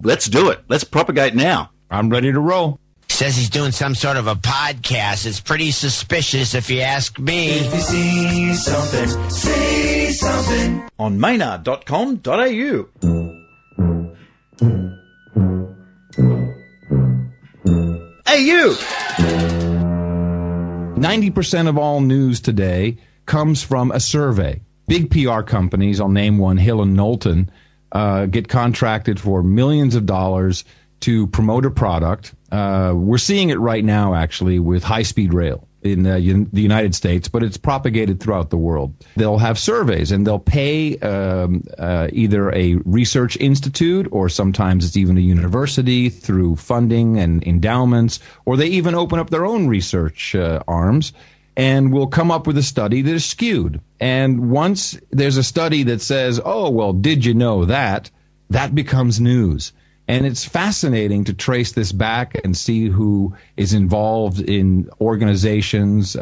Let's do it. Let's propagate now. I'm ready to roll. Says he's doing some sort of a podcast. It's pretty suspicious if you ask me. If you see something, say something. On Maynard.com.au. Hey, you! 90% of all news today comes from a survey. Big PR companies, I'll name one, Hill and Knowlton, get contracted for millions of dollars to promote a product. We're seeing it right now, actually, with high-speed rail in the United States, but it's propagated throughout the world. They'll have surveys, and they'll pay either a research institute, or sometimes it's even a university through funding and endowments, or they even open up their own research arms, and will come up with a study that is skewed. And once there's a study that says, oh, well, did you know that? That becomes news. And it's fascinating to trace this back and see who is involved in organizations.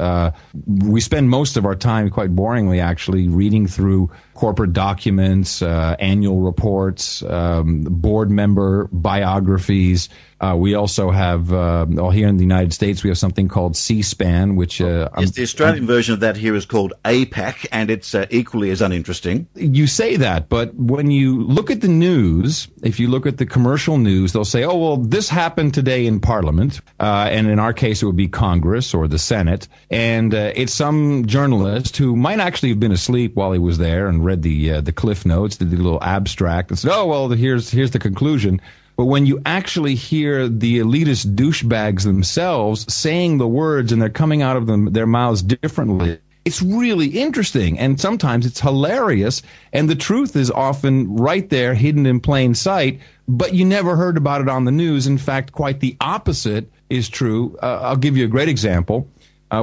We spend most of our time, quite boringly actually, reading through corporate documents, annual reports, board member biographies. We also have, here in the United States, we have something called C-SPAN, which... yes, the Australian version of that here is called APAC, and it's equally as uninteresting. You say that, but when you look at the news, if you look at the commercial news, they'll say, oh, well, this happened today in Parliament, and in our case, it would be Congress or the Senate, and it's some journalist who might actually have been asleep while he was there and read the cliff notes, did the little abstract, and said, oh, well, here's the conclusion. But when you actually hear the elitist douchebags themselves saying the words and they're coming out of their mouths differently, it's really interesting. And sometimes it's hilarious. And the truth is often right there, hidden in plain sight, but you never heard about it on the news. In fact, quite the opposite is true. I'll give you a great example.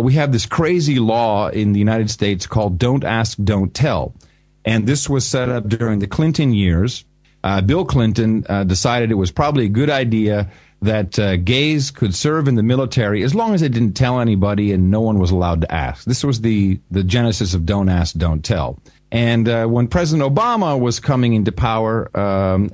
We have this crazy law in the United States called Don't Ask, Don't Tell. And this was set up during the Clinton years. Bill Clinton decided it was probably a good idea that gays could serve in the military as long as they didn't tell anybody and no one was allowed to ask. This was the genesis of Don't Ask, Don't Tell. And when President Obama was coming into power,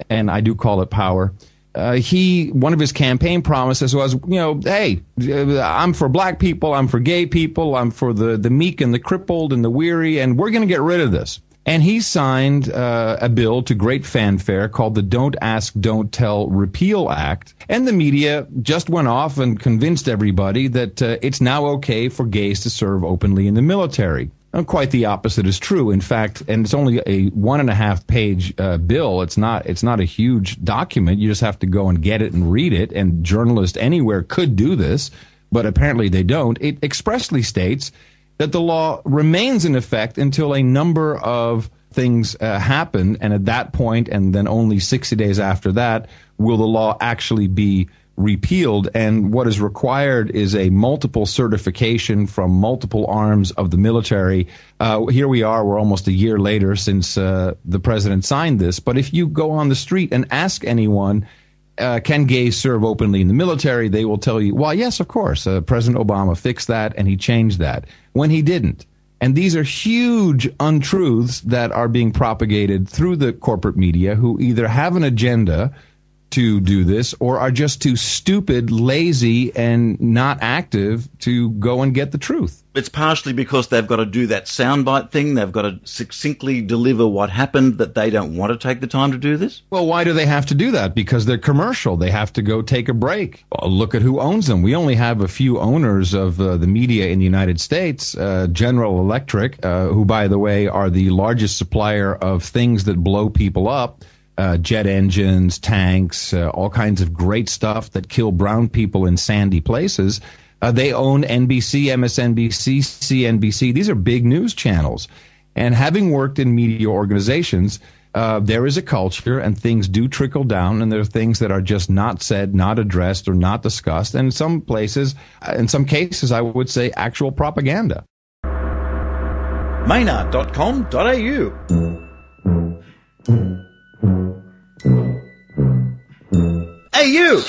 and I do call it power, one of his campaign promises was, hey, I'm for black people, I'm for gay people, I'm for the meek and the crippled and the weary, and we're going to get rid of this. And he signed a bill to great fanfare called the Don't Ask, Don't Tell Repeal Act. And the media just went off and convinced everybody that it's now okay for gays to serve openly in the military. And quite the opposite is true. In fact, and it's only a 1.5-page bill. It's not a huge document. You just have to go and get it and read it. And journalists anywhere could do this, but apparently they don't. It expressly states that the law remains in effect until a number of things happen, and at that point, and then only 60 days after that, will the law actually be repealed. And what is required is a multiple certification from multiple arms of the military. Here we are, we're almost a year later since the president signed this, but if you go on the street and ask anyone, can gays serve openly in the military? They will tell you, well, yes, of course. President Obama fixed that and he changed that, when he didn't. And these are huge untruths that are being propagated through the corporate media, who either have an agenda to do this or are just too stupid, lazy, and not active to go and get the truth. It's partially because they've got to do that soundbite thing. They've got to succinctly deliver what happened, that they don't want to take the time to do this. Well, why do they have to do that? Because they're commercial. They have to go take a break. Well, look at who owns them. We only have a few owners of the media in the United States. General Electric, who, by the way, are the largest supplier of things that blow people up. Jet engines, tanks, all kinds of great stuff that kill brown people in sandy places. They own NBC, MSNBC, CNBC. These are big news channels. And having worked in media organizations, there is a culture and things do trickle down, and there are things that are just not said, not addressed, or not discussed. And in some places, in some cases, I would say actual propaganda. Maynard.com.au. Hey, you!